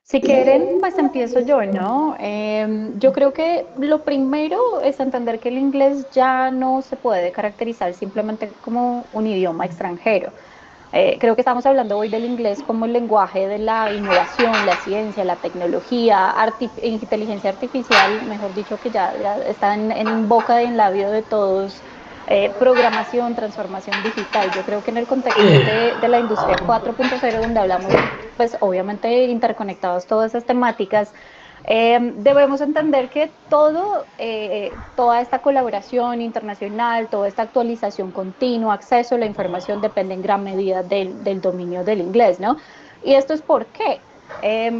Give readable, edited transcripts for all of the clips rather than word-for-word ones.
Si quieren, pues empiezo yo, ¿no? Yo creo que lo primero es entender que el inglés ya no se puede caracterizar simplemente como un idioma extranjero. Creo que estamos hablando hoy del inglés como el lenguaje de la innovación, la ciencia, la tecnología, inteligencia artificial, mejor dicho, que ya está en boca y en labio de todos. Programación, transformación digital. Yo creo que en el contexto de la industria 4.0, donde hablamos, pues obviamente interconectados todas esas temáticas, debemos entender que toda esta colaboración internacional, toda esta actualización continua, acceso a la información depende en gran medida del dominio del inglés, ¿no? ¿Y esto es por qué?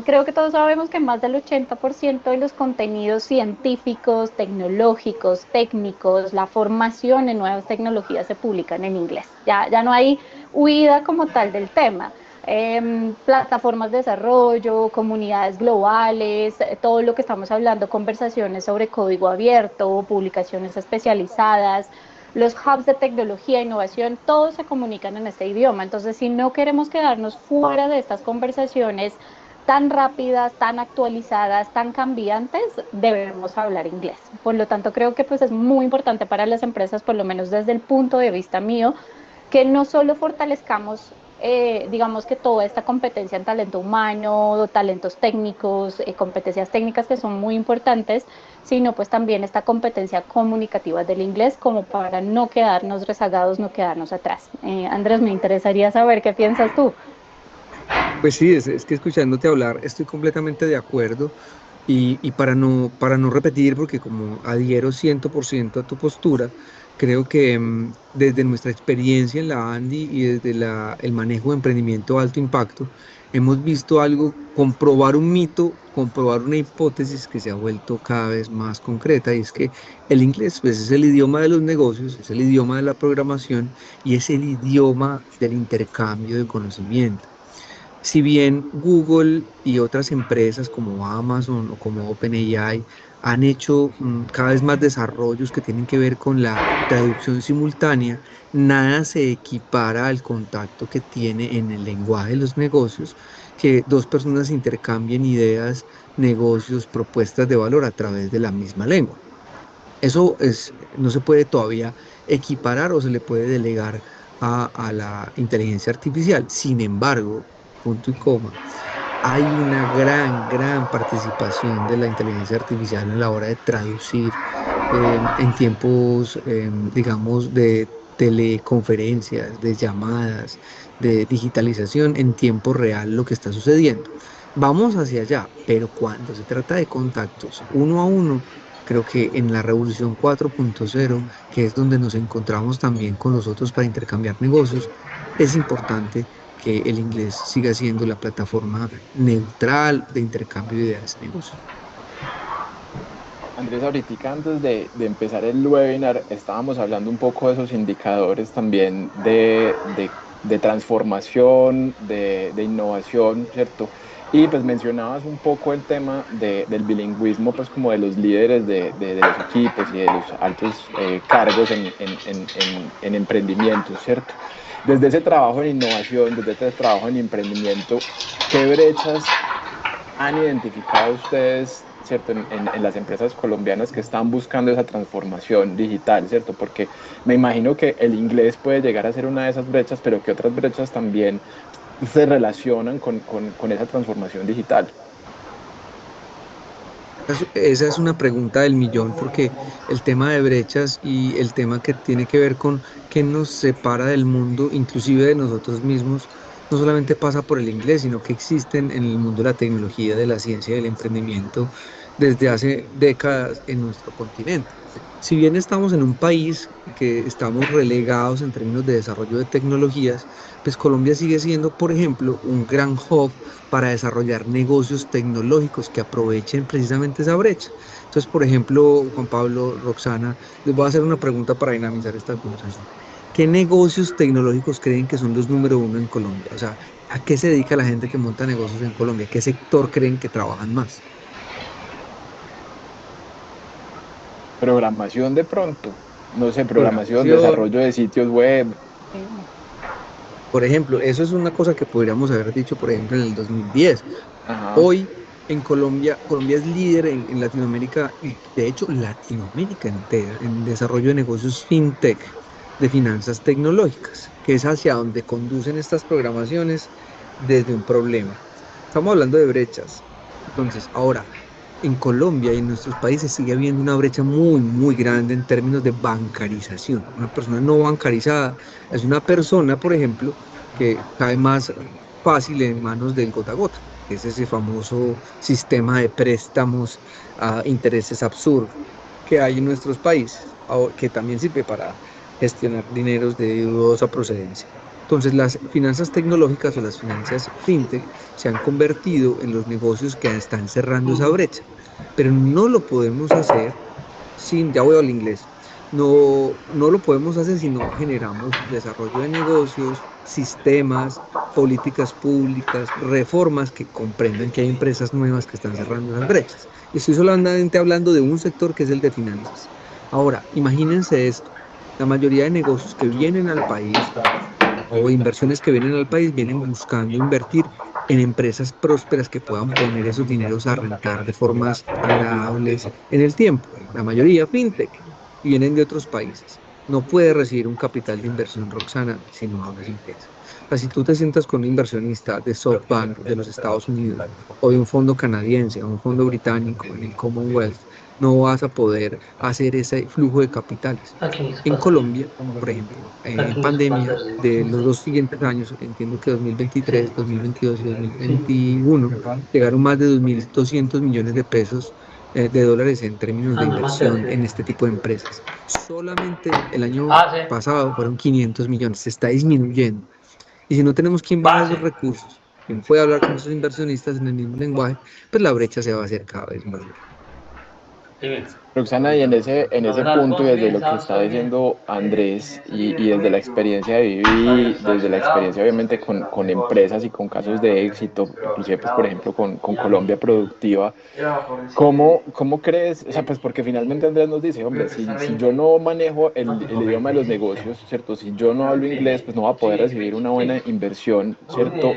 Creo que todos sabemos que más del 80% de los contenidos científicos, tecnológicos, técnicos, la formación en nuevas tecnologías se publican en inglés. Ya no hay huida como tal del tema. Plataformas de desarrollo, comunidades globales, todo lo que estamos hablando, conversaciones sobre código abierto, publicaciones especializadas, los hubs de tecnología e innovación, todos se comunican en este idioma. Entonces, si no queremos quedarnos fuera de estas conversaciones tan rápidas, tan actualizadas, tan cambiantes, debemos hablar inglés. Por lo tanto, creo que pues es muy importante para las empresas, por lo menos desde el punto de vista mío, que no solo fortalezcamos, digamos que toda esta competencia en talento humano, talentos técnicos, competencias técnicas que son muy importantes, sino pues también esta competencia comunicativa del inglés como para no quedarnos rezagados, no quedarnos atrás. Andrés, me interesaría saber qué piensas tú. Pues sí, es que escuchándote hablar estoy completamente de acuerdo y para no repetir, porque como adhiero 100% a tu postura, creo que desde nuestra experiencia en la ANDI y desde el manejo de emprendimiento de alto impacto, hemos visto algo, comprobar un mito, comprobar una hipótesis que se ha vuelto cada vez más concreta, y es que el inglés pues, es el idioma de los negocios, es el idioma de la programación y es el idioma del intercambio de conocimiento. Si bien Google y otras empresas como Amazon o como OpenAI han hecho cada vez más desarrollos que tienen que ver con la traducción simultánea, nada se equipara al contacto que tiene en el lenguaje de los negocios, que dos personas intercambien ideas, negocios, propuestas de valor a través de la misma lengua. No se puede todavía equiparar o se le puede delegar a la inteligencia artificial. Sin embargo, punto y coma, hay una gran participación de la inteligencia artificial en la hora de traducir en tiempos, digamos, de teleconferencias, de llamadas, de digitalización en tiempo real lo que está sucediendo. Vamos hacia allá, pero cuando se trata de contactos uno a uno, creo que en la revolución 4.0, que es donde nos encontramos también con los otros para intercambiar negocios, es importante que el inglés siga siendo la plataforma neutral de intercambio de ideas y negocios. Andrés, ahorita antes de empezar el webinar estábamos hablando un poco de esos indicadores también de transformación, de innovación, ¿cierto? Y pues mencionabas un poco el tema del bilingüismo, pues como de los líderes de los equipos y de los altos cargos en emprendimientos, ¿cierto? Desde ese trabajo en innovación, desde ese trabajo en emprendimiento, ¿qué brechas han identificado ustedes, ¿cierto? En las empresas colombianas que están buscando esa transformación digital, ¿cierto? Porque me imagino que el inglés puede llegar a ser una de esas brechas, pero que otras brechas también se relacionan con esa transformación digital. Esa es una pregunta del millón, porque el tema de brechas y el tema que tiene que ver con qué nos separa del mundo, inclusive de nosotros mismos, no solamente pasa por el inglés, sino que existen en el mundo de la tecnología, de la ciencia y del emprendimiento desde hace décadas en nuestro continente. Si bien estamos en un país que estamos relegados en términos de desarrollo de tecnologías, pues Colombia sigue siendo, por ejemplo, un gran hub para desarrollar negocios tecnológicos que aprovechen precisamente esa brecha. Entonces, por ejemplo, Juan Pablo, Roxana, les voy a hacer una pregunta para dinamizar esta conversación. ¿Qué negocios tecnológicos creen que son los número uno en Colombia? O sea, ¿a qué se dedica la gente que monta negocios en Colombia? ¿Qué sector creen que trabajan más? Programación de pronto, no sé, programación, Programación, desarrollo de sitios web. Sí. Por ejemplo, eso es una cosa que podríamos haber dicho, por ejemplo, en el 2010. Ajá. Hoy en Colombia, Colombia es líder en Latinoamérica y de hecho Latinoamérica entera en desarrollo de negocios fintech, de finanzas tecnológicas, que es hacia donde conducen estas programaciones desde un problema. Estamos hablando de brechas. Entonces, ahora, en Colombia y en nuestros países sigue habiendo una brecha muy, muy grande en términos de bancarización. Una persona no bancarizada es una persona, por ejemplo, que cae más fácil en manos del gota a gota, que es ese famoso sistema de préstamos a intereses absurdos que hay en nuestros países, que también sirve para gestionar dineros de dudosa procedencia. Entonces, las finanzas tecnológicas o las finanzas fintech se han convertido en los negocios que están cerrando esa brecha, pero no lo podemos hacer sin, ya voy al inglés, no lo podemos hacer si no generamos desarrollo de negocios, sistemas, políticas públicas, reformas que comprendan que hay empresas nuevas que están cerrando las brechas. Y estoy solamente hablando de un sector que es el de finanzas. Ahora, imagínense esto, la mayoría de negocios que vienen al país o inversiones que vienen al país vienen buscando invertir en empresas prósperas que puedan poner esos dineros a rentar de formas agradables en el tiempo. La mayoría fintech y vienen de otros países. No puede recibir un capital de inversión, Roxana, si no hablas inglés. O sea, si tú te sientas con un inversionista de SoftBank de los Estados Unidos o de un fondo canadiense o un fondo británico en el Commonwealth, no vas a poder hacer ese flujo de capitales. En Colombia, por ejemplo, en pandemia de los dos siguientes años, entiendo que 2023, 2022 y 2021, llegaron más de 2.200 millones de pesos de dólares en términos de inversión en este tipo de empresas. Solamente el año pasado fueron 500 millones, se está disminuyendo. Y si no tenemos quien baja esos recursos, quien pueda hablar con esos inversionistas en el mismo lenguaje, pues la brecha se va a hacer cada vez más grande. Roxana, y en ese punto y desde lo que está diciendo Andrés y desde la experiencia de Vivi, desde la experiencia obviamente con empresas y con casos de éxito, inclusive pues por ejemplo con Colombia Productiva, ¿cómo crees? O sea, pues porque finalmente Andrés nos dice, hombre, si yo no manejo el idioma de los negocios, ¿cierto? Si yo no hablo inglés, pues no va a poder recibir una buena inversión, ¿cierto?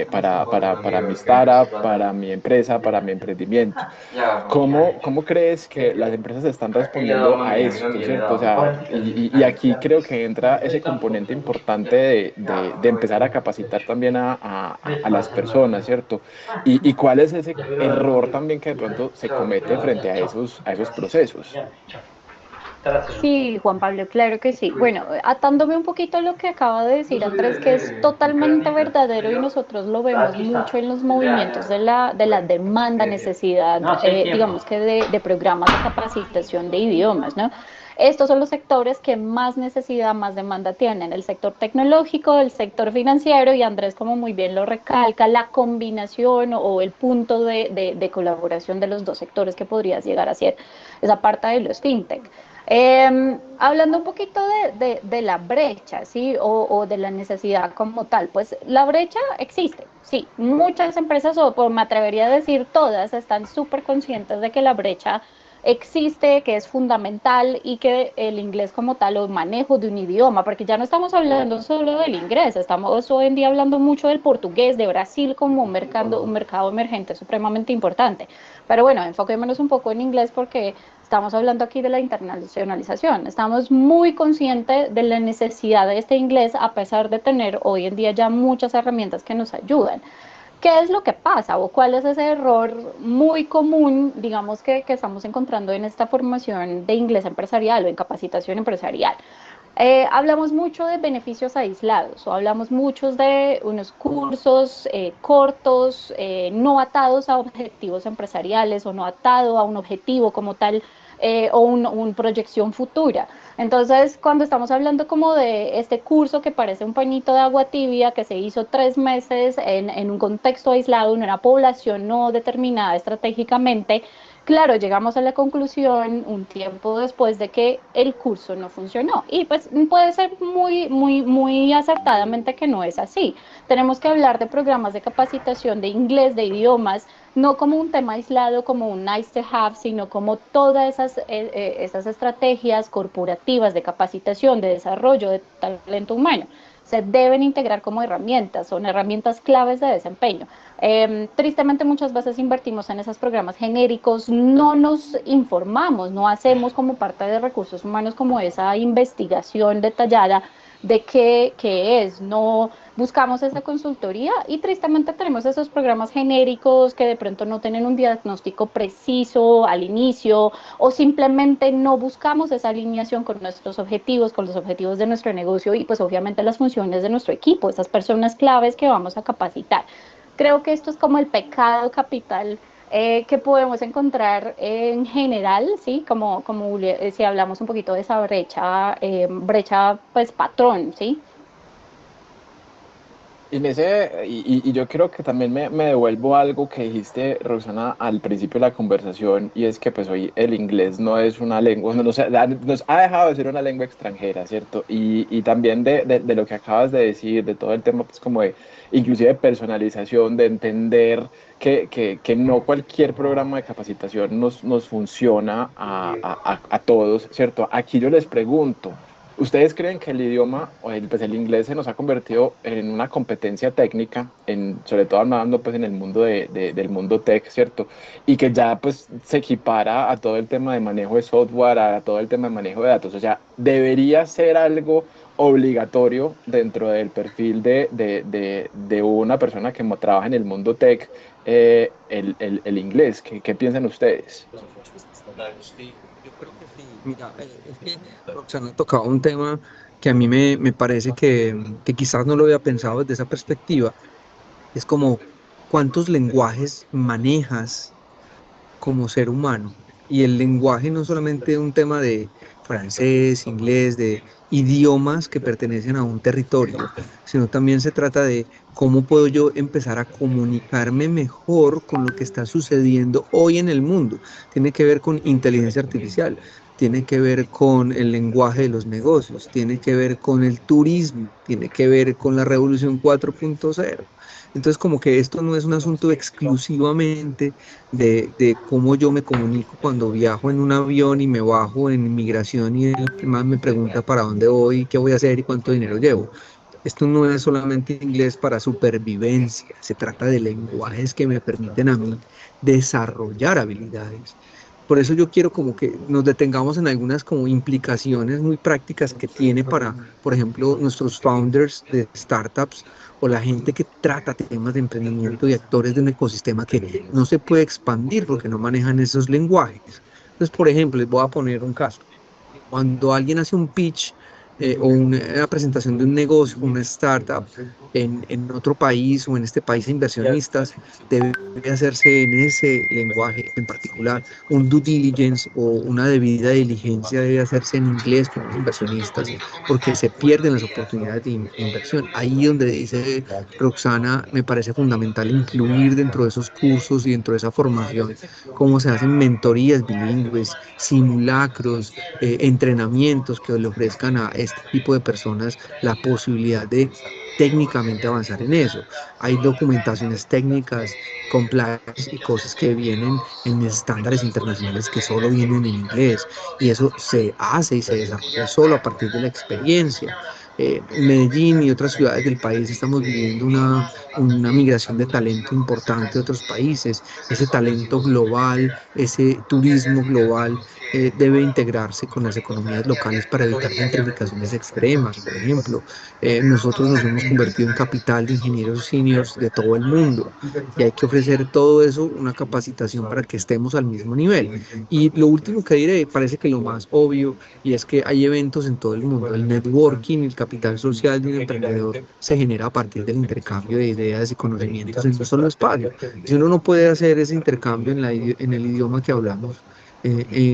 Para mi startup, para mi empresa, para mi emprendimiento. ¿Cómo crees que las empresas están respondiendo a esto, ¿cierto? O sea, y aquí creo que entra ese componente importante de empezar a capacitar también a las personas, ¿cierto? Y cuál es ese error también que de pronto se comete frente a esos procesos. Sí, Juan Pablo, claro que sí. Bueno, atándome un poquito a lo que acaba de decir Andrés, que es totalmente verdadero y nosotros lo vemos mucho en los movimientos de la demanda, necesidad, digamos que de programas de capacitación de idiomas, ¿no? Estos son los sectores que más necesidad, más demanda tienen, el sector tecnológico, el sector financiero y Andrés, como muy bien lo recalca, la combinación o el punto de colaboración de los dos sectores que podrías llegar a ser esa parte de los fintech. Hablando un poquito de la brecha, ¿sí? O de la necesidad como tal, pues la brecha existe, sí. Muchas empresas, o me atrevería a decir todas, están súper conscientes de que la brecha existe, que es fundamental y que el inglés como tal o manejo de un idioma, porque ya no estamos hablando solo del inglés, estamos hoy en día hablando mucho del portugués, de Brasil como un mercado emergente supremamente importante. Pero bueno, enfoquémonos un poco en inglés porque estamos hablando aquí de la internacionalización. Estamos muy conscientes de la necesidad de este inglés a pesar de tener hoy en día ya muchas herramientas que nos ayudan. ¿Qué es lo que pasa o cuál es ese error muy común, digamos, que estamos encontrando en esta formación de inglés empresarial o en capacitación empresarial? Hablamos mucho de beneficios aislados o hablamos muchos de unos cursos cortos, no atados a objetivos empresariales o no atado a un objetivo como tal o una proyección futura. Entonces, cuando estamos hablando como de este curso que parece un pañito de agua tibia, que se hizo 3 meses en un contexto aislado, en una población no determinada estratégicamente, claro, llegamos a la conclusión un tiempo después de que el curso no funcionó. Y pues puede ser muy acertadamente que no es así. Tenemos que hablar de programas de capacitación de inglés, de idiomas, no como un tema aislado, como un nice to have, sino como todas esas estrategias corporativas de capacitación, de desarrollo de talento humano. se deben integrar como herramientas, son herramientas claves de desempeño. Tristemente muchas veces invertimos en esos programas genéricos, no nos informamos, no hacemos como parte de recursos humanos como esa investigación detallada de qué es, no buscamos esa consultoría y tristemente tenemos esos programas genéricos que de pronto no tienen un diagnóstico preciso al inicio o simplemente no buscamos esa alineación con nuestros objetivos, con los objetivos de nuestro negocio y pues obviamente las funciones de nuestro equipo, esas personas claves que vamos a capacitar. Creo que esto es como el pecado capital que podemos encontrar en general, ¿sí? Como si hablamos un poquito de esa brecha pues patrón, ¿sí? Y yo creo que también me devuelvo algo que dijiste, Roxana, al principio de la conversación, y es que pues hoy el inglés no es una lengua, nos ha dejado de ser una lengua extranjera, ¿cierto? Y también de lo que acabas de decir, de todo el tema, pues como de, inclusive de personalización, de entender que no cualquier programa de capacitación nos funciona a todos, ¿cierto? Aquí yo les pregunto. ¿Ustedes creen que el idioma o el inglés se nos ha convertido en una competencia técnica, sobre todo hablando pues en el mundo del mundo tech, ¿cierto? Y que ya pues se equipara a todo el tema de manejo de software, a todo el tema de manejo de datos. O sea, debería ser algo obligatorio dentro del perfil de una persona que trabaja en el mundo tech, el inglés. ¿Qué piensan ustedes? Sí, yo creo que sí. Mira, es que Roxana ha tocado un tema que a mí me parece que quizás no lo había pensado desde esa perspectiva. Es como, ¿cuántos lenguajes manejas como ser humano? Y el lenguaje no solamente un tema de francés, inglés, de idiomas que pertenecen a un territorio, sino también se trata de cómo puedo yo empezar a comunicarme mejor con lo que está sucediendo hoy en el mundo. Tiene que ver con inteligencia artificial, tiene que ver con el lenguaje de los negocios, tiene que ver con el turismo, tiene que ver con la revolución 4.0. Entonces, como que esto no es un asunto exclusivamente de cómo yo me comunico cuando viajo en un avión y me bajo en inmigración y el que más me pregunta para dónde voy, qué voy a hacer y cuánto dinero llevo. Esto no es solamente inglés para supervivencia, se trata de lenguajes que me permiten a mí desarrollar habilidades. Por eso yo quiero como que nos detengamos en algunas como implicaciones muy prácticas que tiene para, por ejemplo, nuestros founders de startups o la gente que trata temas de emprendimiento y actores de un ecosistema que no se puede expandir porque no manejan esos lenguajes. Entonces, por ejemplo, les voy a poner un caso. Cuando alguien hace un pitch o una presentación de un negocio, una startup en otro país o en este país de inversionistas, debe hacerse en ese lenguaje en particular. Un due diligence o una debida diligencia debe hacerse en inglés con los inversionistas porque se pierden las oportunidades de inversión. Ahí donde dice Roxana, me parece fundamental incluir dentro de esos cursos y dentro de esa formación cómo se hacen mentorías bilingües, simulacros, entrenamientos que le ofrezcan a este tipo de personas la posibilidad de técnicamente avanzar en eso. Hay documentaciones técnicas, compliance y cosas que vienen en estándares internacionales que solo vienen en inglés y eso se hace y se desarrolla solo a partir de la experiencia. Medellín y otras ciudades del país estamos viviendo una migración de talento importante de otros países. Ese talento global, ese turismo global debe integrarse con las economías locales para evitar gentrificaciones extremas. Por ejemplo, nosotros nos hemos convertido en capital de ingenieros seniors de todo el mundo y hay que ofrecer todo eso, una capacitación para que estemos al mismo nivel. Y lo último que diré, parece que lo más obvio, y es que hay eventos en todo el mundo. El networking, el capital social de un emprendedor se genera a partir del intercambio de ideas y conocimientos en un solo espacio. Si uno no puede hacer ese intercambio en el idioma que hablamos,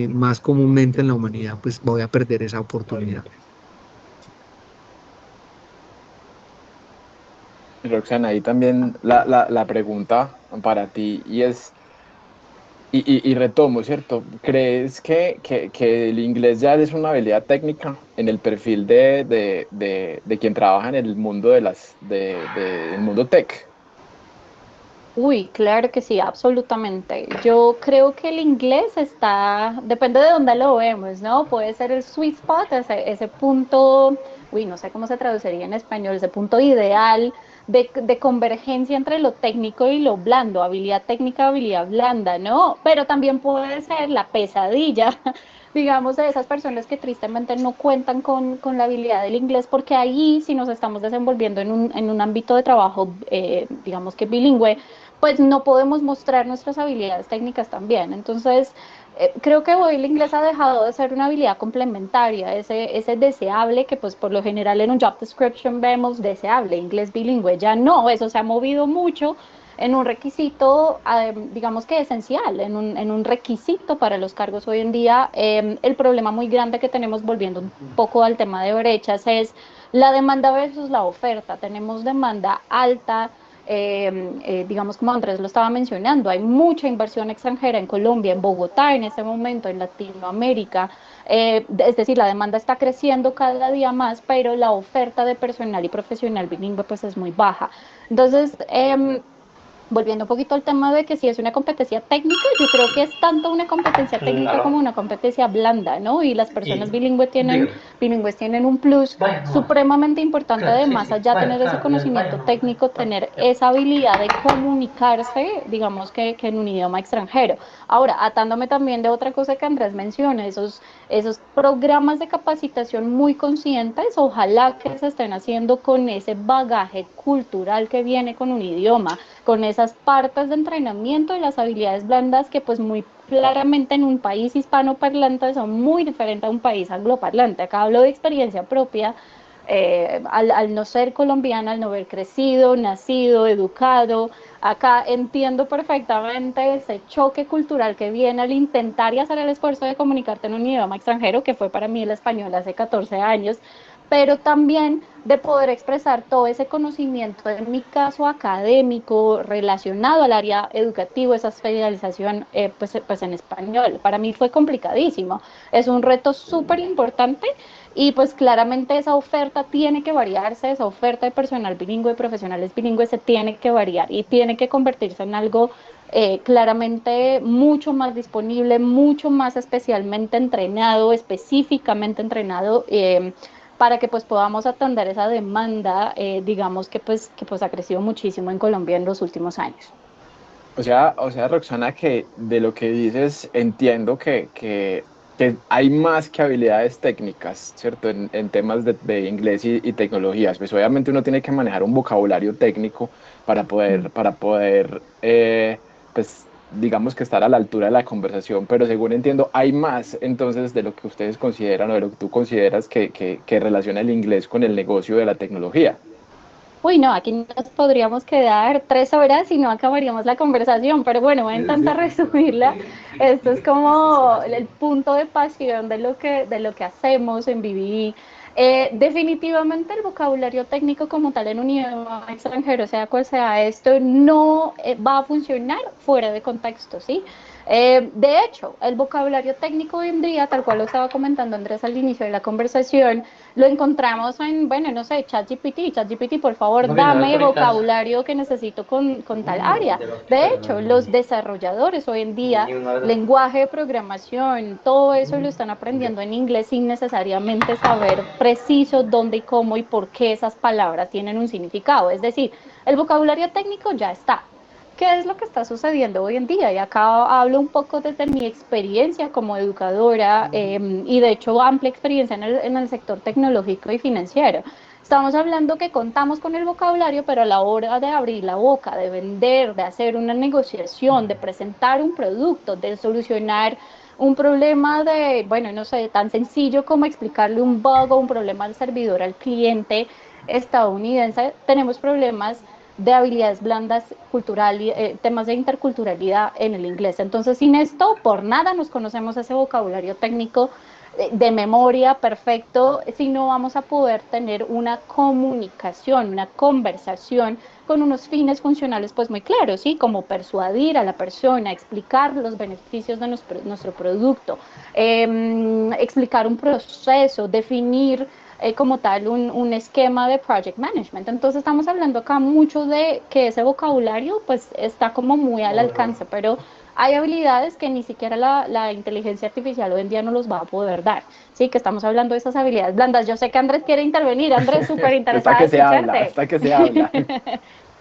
más comúnmente en la humanidad, pues voy a perder esa oportunidad. Roxana, ahí también la pregunta para ti y es, y retomo, ¿cierto? ¿Crees que el inglés ya es una habilidad técnica en el perfil de quien trabaja en el mundo del mundo tech? Uy, claro que sí, absolutamente. Yo creo que el inglés está, depende de dónde lo vemos, ¿no? Puede ser el sweet spot, ese punto no sé cómo se traduciría en español, ese punto ideal de convergencia entre lo técnico y lo blando, habilidad técnica, habilidad blanda, ¿no? Pero también puede ser la pesadilla, digamos, de esas personas que tristemente no cuentan con la habilidad del inglés, porque ahí si nos estamos desenvolviendo en un ámbito de trabajo, digamos que bilingüe, pues no podemos mostrar nuestras habilidades técnicas también. Entonces, creo que hoy el inglés ha dejado de ser una habilidad complementaria, ese deseable que pues por lo general en un job description vemos deseable, inglés bilingüe, ya no, eso se ha movido mucho en un requisito, digamos que esencial, en un requisito para los cargos hoy en día. El problema muy grande que tenemos, volviendo un poco al tema de brechas, es la demanda versus la oferta. Tenemos demanda alta, digamos como Andrés lo estaba mencionando, hay mucha inversión extranjera en Colombia, en Bogotá en ese momento, en Latinoamérica, es decir, la demanda está creciendo cada día más, pero la oferta de personal y profesional bilingüe pues es muy baja. Entonces, volviendo un poquito al tema de que si es una competencia técnica, yo creo que es tanto una competencia técnica como Aló. una competencia blanda, ¿no? Y las personas Y dígame. bilingües tienen un plus Vaya, no va. supremamente importante Claro, de sí, más sí. allá Vaya, tener ese claro, vaya, conocimiento no va. técnico, Ya, tener ya. esa habilidad de comunicarse, digamos que en un idioma extranjero. Ahora, atándome también de otra cosa que Andrés menciona, esos programas de capacitación muy conscientes, ojalá que se estén haciendo con ese bagaje cultural que viene con un idioma, con esas partes de entrenamiento y las habilidades blandas que pues muy claramente en un país hispanoparlante son muy diferentes a un país angloparlante. Acá hablo de experiencia propia, al no ser colombiana, al no haber crecido, nacido, educado, acá entiendo perfectamente ese choque cultural que viene al intentar y hacer el esfuerzo de comunicarte en un idioma extranjero, que fue para mí el español hace 14 años, pero también de poder expresar todo ese conocimiento, en mi caso académico, relacionado al área educativa, esa especialización pues en español. Para mí fue complicadísimo. Es un reto súper importante y pues claramente esa oferta tiene que variarse, esa oferta de personal bilingüe, profesionales bilingües se tiene que variar y tiene que convertirse en algo claramente mucho más disponible, mucho más especialmente entrenado, específicamente entrenado, para que pues podamos atender esa demanda, digamos que pues ha crecido muchísimo en Colombia en los últimos años. O sea, Roxana, que de lo que dices entiendo que hay más que habilidades técnicas, ¿cierto? En temas de inglés y tecnologías. Pues obviamente uno tiene que manejar un vocabulario técnico para poder, pues digamos que estar a la altura de la conversación, pero según entiendo, hay más entonces de lo que ustedes consideran o de lo que tú consideras que relaciona el inglés con el negocio de la tecnología. Uy, no, aquí nos podríamos quedar 3 horas y no acabaríamos la conversación, pero bueno, voy a intentar resumirla. Esto es como el punto de pasión de lo que hacemos en BBI. Definitivamente el vocabulario técnico como tal en un idioma extranjero, sea cual sea esto, no va a funcionar fuera de contexto, ¿sí? De hecho, el vocabulario técnico hoy en día, tal cual lo estaba comentando Andrés al inicio de la conversación, lo encontramos en, bueno, no sé, ChatGPT, por favor, No viene a dame conectarse. vocabulario que necesito con tal Ninguno área. de los que De fueron, hecho, los desarrolladores hoy en día, ni uno de los. lenguaje de programación, todo eso lo están aprendiendo en inglés sin necesariamente saber preciso dónde y cómo y por qué esas palabras tienen un significado. Es decir, el vocabulario técnico ya está. ¿Qué es lo que está sucediendo hoy en día? Y acá hablo un poco desde mi experiencia como educadora y de hecho amplia experiencia en el sector tecnológico y financiero. Estamos hablando que contamos con el vocabulario, pero a la hora de abrir la boca, de vender, de hacer una negociación, de presentar un producto, de solucionar un problema de, bueno, no sé, tan sencillo como explicarle un bug o un problema al servidor al cliente estadounidense, tenemos problemas de habilidades blandas, cultural, temas de interculturalidad en el inglés. Entonces, sin esto, por nada nos conocemos ese vocabulario técnico de memoria perfecto, si no vamos a poder tener una comunicación, una conversación con unos fines funcionales pues muy claros, ¿sí? Como persuadir a la persona, explicar los beneficios de nuestro producto, explicar un proceso, definir como tal un esquema de project management. Entonces estamos hablando acá mucho de que ese vocabulario pues está como muy al alcance, pero hay habilidades que ni siquiera la inteligencia artificial hoy en día no los va a poder dar. Sí, que estamos hablando de esas habilidades blandas. Yo sé que Andrés quiere intervenir. Andrés, súper Hasta interesada de que se habla, escucharte. hasta que se habla.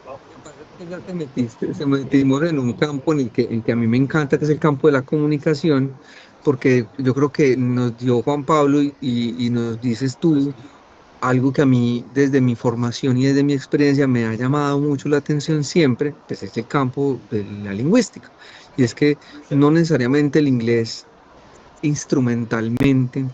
Lo que pasa es que ya se metimos en un campo en que a mí me encanta, que es el campo de la comunicación, porque yo creo que nos dio Juan Pablo y nos dices tú algo que a mí desde mi formación y desde mi experiencia me ha llamado mucho la atención siempre, pues es el campo de la lingüística. Y es que no necesariamente el inglés instrumentalmente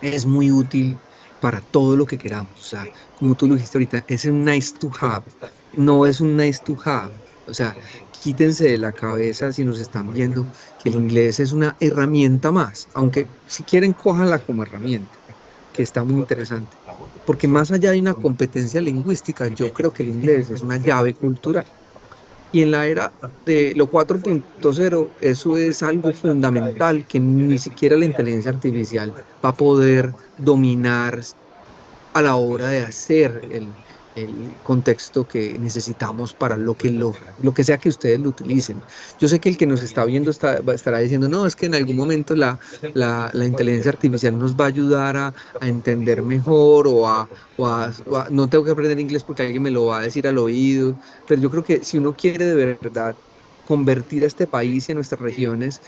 es muy útil para todo lo que queramos. O sea, como tú lo dijiste ahorita, es un nice to have, no es un nice to have. O sea, quítense de la cabeza si nos están viendo que el inglés es una herramienta más, aunque si quieren, cójanla como herramienta, que está muy interesante. Porque más allá de una competencia lingüística, yo creo que el inglés es una llave cultural. Y en la era de lo 4.0, eso es algo fundamental que ni siquiera la inteligencia artificial va a poder dominar a la hora de hacer el contexto que necesitamos para lo que sea que ustedes lo utilicen. Yo sé que el que nos está viendo estará diciendo, no, es que en algún momento la inteligencia artificial nos va a ayudar a entender mejor no tengo que aprender inglés porque alguien me lo va a decir al oído, pero yo creo que si uno quiere de verdad convertir a este país y a nuestras regiones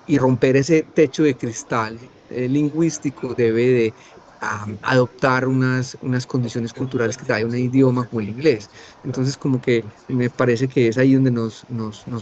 y romper ese techo de cristal lingüístico, debe de adoptar unas condiciones culturales que trae un idioma como el inglés. Entonces, como que me parece que es ahí donde nos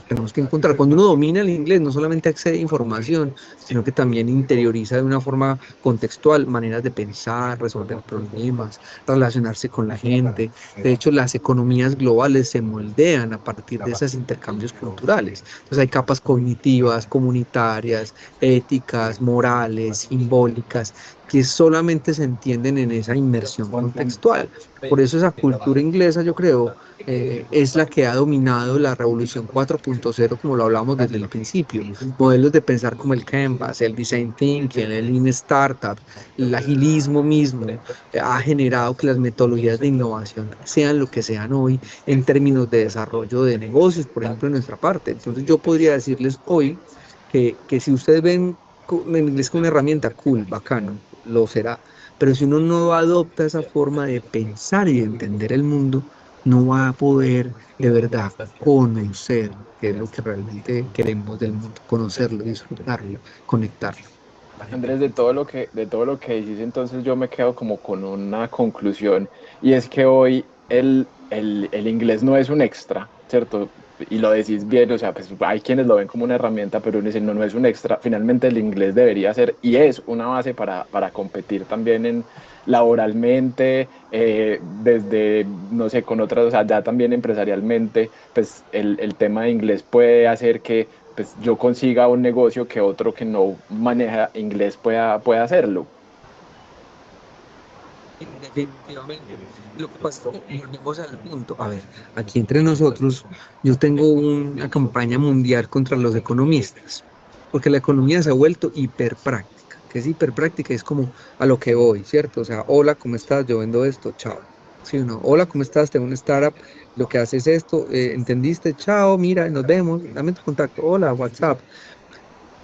tenemos que encontrar. Cuando uno domina el inglés, no solamente accede a información, sino que también interioriza de una forma contextual maneras de pensar, resolver problemas, relacionarse con la gente. De hecho, las economías globales se moldean a partir de esos intercambios culturales. Entonces, hay capas cognitivas, comunitarias, éticas, morales, simbólicas que solamente se entienden en esa inmersión contextual. Por eso esa cultura inglesa, yo creo, es la que ha dominado la revolución 4.0, como lo hablamos desde el principio. Modelos de pensar como el Canvas, el Design Thinking, el Lean Startup, el agilismo mismo, ha generado que las metodologías de innovación sean lo que sean hoy en términos de desarrollo de negocios, por ejemplo, en nuestra parte. Entonces yo podría decirles hoy que si ustedes ven el inglés como una herramienta, cool, bacano, lo será. Pero si uno no adopta esa forma de pensar y de entender el mundo, no va a poder de verdad conocer, que es lo que realmente queremos del mundo, conocerlo, disfrutarlo, conectarlo. Andrés, de todo lo que dices, entonces yo me quedo como con una conclusión, y es que hoy el inglés no es un extra, ¿cierto? Y lo decís bien, o sea, pues hay quienes lo ven como una herramienta, pero uno dice, no, no es un extra. Finalmente el inglés debería ser y es una base para competir también en laboralmente, desde, no sé, con otras, o sea, ya también empresarialmente, pues el tema de inglés puede hacer que pues yo consiga un negocio que otro que no maneja inglés pueda hacerlo. Definitivamente. Lo que pasa es que volvemos al punto. A ver, aquí entre nosotros, yo tengo una campaña mundial contra los economistas, porque la economía se ha vuelto hiperpráctica. ¿Que es hiperpráctica? Es como a lo que voy, ¿cierto? O sea, hola, ¿cómo estás? Yo vendo esto, chao. Sí o no, hola, ¿cómo estás? Tengo una startup, lo que haces es esto, ¿entendiste? Chao, mira, nos vemos, dame tu contacto, hola, WhatsApp.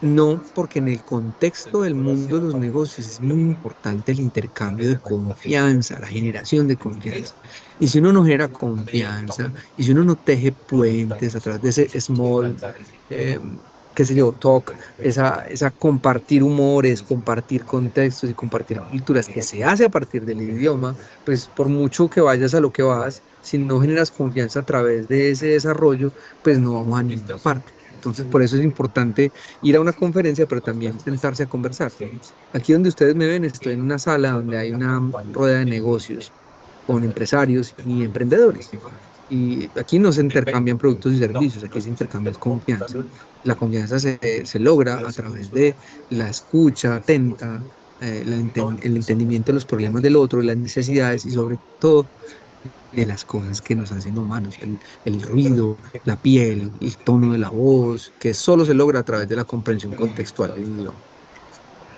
No, porque en el contexto del mundo de los negocios es muy importante el intercambio de confianza, la generación de confianza. Y si uno no genera confianza, y si uno no teje puentes a través de ese small, eh, qué sé yo, talk, esa compartir humores, compartir contextos y compartir culturas que se hace a partir del idioma, pues por mucho que vayas a lo que vas, si no generas confianza a través de ese desarrollo, pues no vamos a ninguna parte. Entonces, por eso es importante ir a una conferencia, pero también sentarse a conversar. Aquí donde ustedes me ven, estoy en una sala donde hay una rueda de negocios con empresarios y emprendedores. Y aquí no se intercambian productos y servicios, aquí se intercambia confianza. La confianza se logra a través de la escucha atenta, el entendimiento de los problemas del otro, las necesidades y sobre todo de las cosas que nos hacen humanos, el ruido, la piel, el tono de la voz, que solo se logra a través de la comprensión contextual del idioma.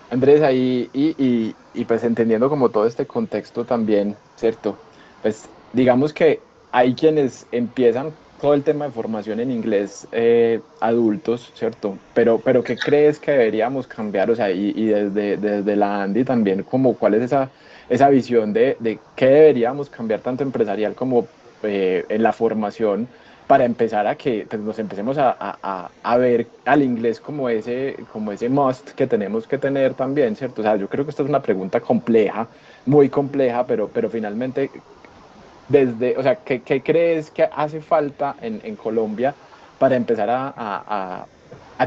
Andrés, ahí y pues entendiendo como todo este contexto también, ¿cierto? Pues digamos que hay quienes empiezan todo el tema de formación en inglés adultos, ¿cierto? Pero ¿qué crees que deberíamos cambiar? O sea, y desde la Andy también, como cuál es esa visión de qué deberíamos cambiar tanto empresarial como en la formación para empezar a que pues, nos empecemos a ver al inglés como ese must que tenemos que tener también, ¿cierto? O sea, yo creo que esta es una pregunta compleja, muy compleja, pero finalmente o sea, ¿qué crees que hace falta en Colombia para empezar a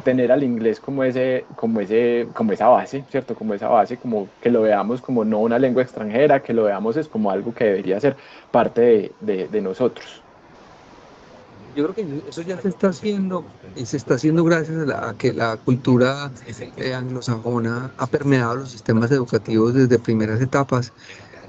tener al inglés como esa base, ¿cierto? Como esa base, como que lo veamos como no una lengua extranjera, que lo veamos es como algo que debería ser parte de nosotros. Yo creo que eso ya se está haciendo, y se está haciendo gracias a que la cultura anglosajona ha permeado los sistemas educativos desde primeras etapas,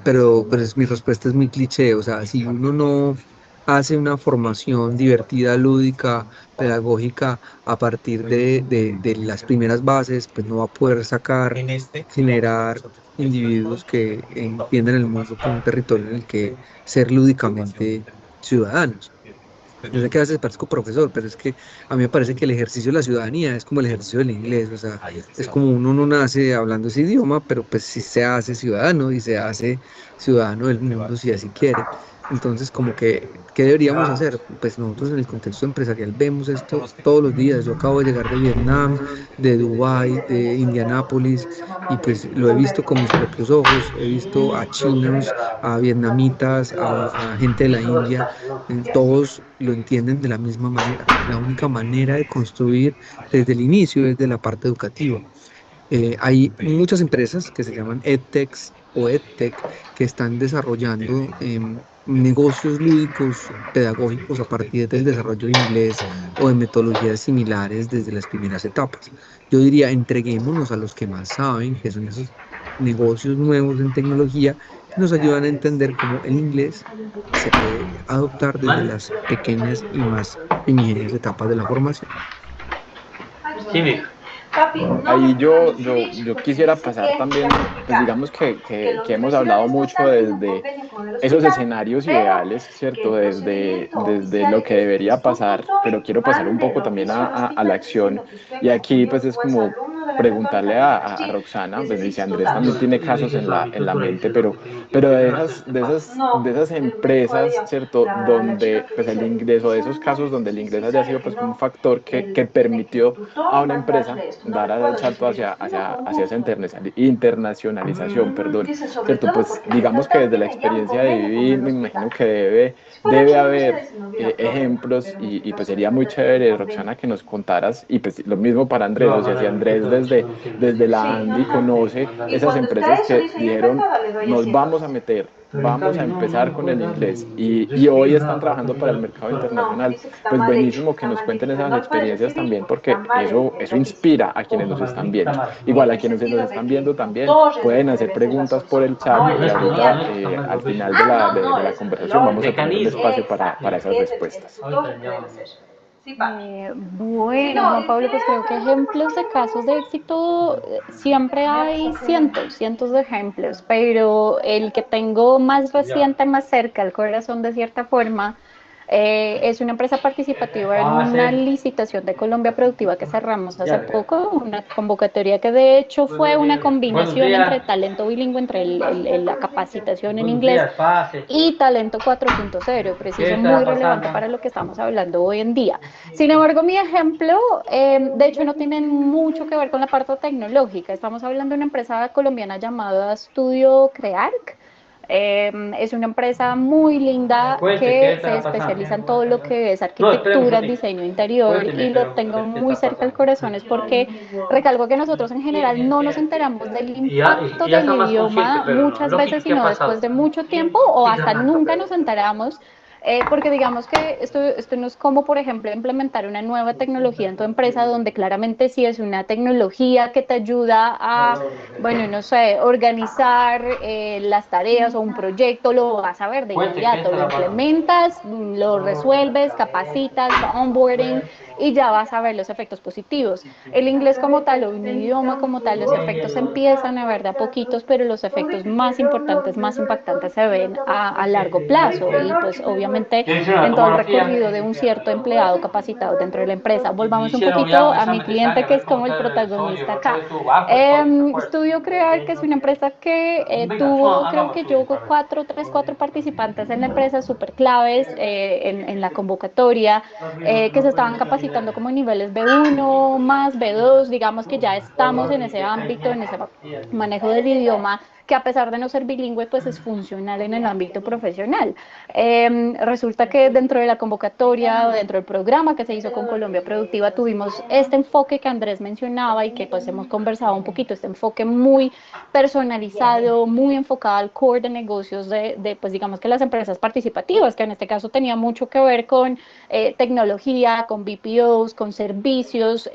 pero pues mi respuesta es muy cliché, o sea, si uno no hace una formación divertida, lúdica, pedagógica a partir de las primeras bases, pues no va a poder generar individuos que entiendan el mundo como un territorio en el que ser lúdicamente ciudadanos. Yo sé que a veces parezco profesor, pero es que a mí me parece que el ejercicio de la ciudadanía es como el ejercicio del inglés, o sea, es como uno no nace hablando ese idioma, pero pues sí se hace ciudadano y se hace ciudadano del mundo si así quiere. Entonces, como que, ¿qué deberíamos hacer? Pues nosotros en el contexto empresarial vemos esto todos los días. Yo acabo de llegar de Vietnam, de Dubái, de Indianápolis, y pues lo he visto con mis propios ojos. He visto a chinos, a vietnamitas, a gente de la India, todos lo entienden de la misma manera. La única manera de construir desde el inicio es de la parte educativa. Hay muchas empresas que se llaman EdTechs o EdTech que están desarrollando negocios lúdicos pedagógicos a partir del desarrollo de inglés o de metodologías similares desde las primeras etapas. Yo diría, entreguémonos a los que más saben, que son esos negocios nuevos en tecnología que nos ayudan a entender cómo el inglés se puede adoptar desde las pequeñas y más primigenias etapas de la formación. Sí, mi hija. Ahí yo quisiera pasar también, pues digamos que hemos hablado mucho desde esos escenarios ideales, ¿cierto? Desde lo que debería pasar, pero quiero pasar un poco también a la acción. Y aquí pues es como preguntarle a Roxana, pues dice Andrés también tiene casos en la mente, pero de esas empresas, ¿cierto? Donde pues el ingreso, de esos casos donde el ingreso haya sido pues como un factor que permitió a una empresa dar el salto hacia esa internacionalización, perdón, ¿cierto? Pues digamos que desde la experiencia de vivir, me imagino que debe haber ejemplos y pues sería muy chévere, Roxana, que nos contaras y pues lo mismo para Andrés, o sea, si Andrés desde la Andy conoce esas empresas que dijeron, nos vamos a meter. Vamos a empezar con el inglés y hoy están trabajando para el mercado internacional. Pues buenísimo que nos cuenten esas experiencias también, porque eso inspira a quienes nos están viendo. Igual a quienes nos están viendo también pueden hacer preguntas por el chat y ahorita al final de la conversación vamos a tener un espacio para esas respuestas. Bueno, Juan Pablo, pues creo que ejemplos de casos de éxito siempre hay cientos de ejemplos, pero el que tengo más reciente, más cerca al corazón de cierta forma, es una empresa participativa en una licitación de Colombia Productiva que cerramos hace poco, una convocatoria que de hecho fue una combinación entre talento bilingüe, entre la capacitación en inglés y talento 4.0, preciso, muy relevante para lo que estamos hablando hoy en día. Sin embargo, mi ejemplo, de hecho, no tiene mucho que ver con la parte tecnológica. Estamos hablando de una empresa colombiana llamada Studio Crearc. Es una empresa muy linda que se especializa en todo lo que es arquitectura, diseño interior y lo tengo muy cerca al corazón es porque recalco que nosotros en general no nos enteramos del impacto ya del está más consciente, idioma pero muchas lógico, veces, ¿qué ha sino después pasado? de mucho tiempo o hasta nunca nos enteramos porque digamos que esto no es como, por ejemplo, implementar una nueva tecnología en tu empresa, donde claramente sí es una tecnología que te ayuda a, bueno, no sé, organizar las tareas o un proyecto, lo vas a ver de Cuente, ¿qué inmediato, lo estará pasando? implementas, lo resuelves, capacitas, onboarding, y ya vas a ver los efectos positivos. El inglés como tal o un idioma como tal, los efectos empiezan a ver de a poquitos, pero los efectos más importantes, más impactantes se ven a largo plazo y pues obviamente en todo el recorrido de un cierto empleado capacitado dentro de la empresa. Volvamos un poquito a mi cliente que es como el protagonista acá. Studio Crear, que es una empresa que tuvo, creo que yo, cuatro participantes en la empresa súper claves en la convocatoria, que se estaban capacitando como en niveles B1 más B2, digamos que ya estamos en ese ámbito, en ese manejo del idioma, que a pesar de no ser bilingüe, pues es funcional en el ámbito profesional. Resulta que dentro de la convocatoria, dentro del programa que se hizo con Colombia Productiva, tuvimos este enfoque que Andrés mencionaba y que pues hemos conversado un poquito, este enfoque muy personalizado, muy enfocado al core de negocios pues digamos que las empresas participativas, que en este caso tenía mucho que ver con tecnología, con BPOs, con servicios,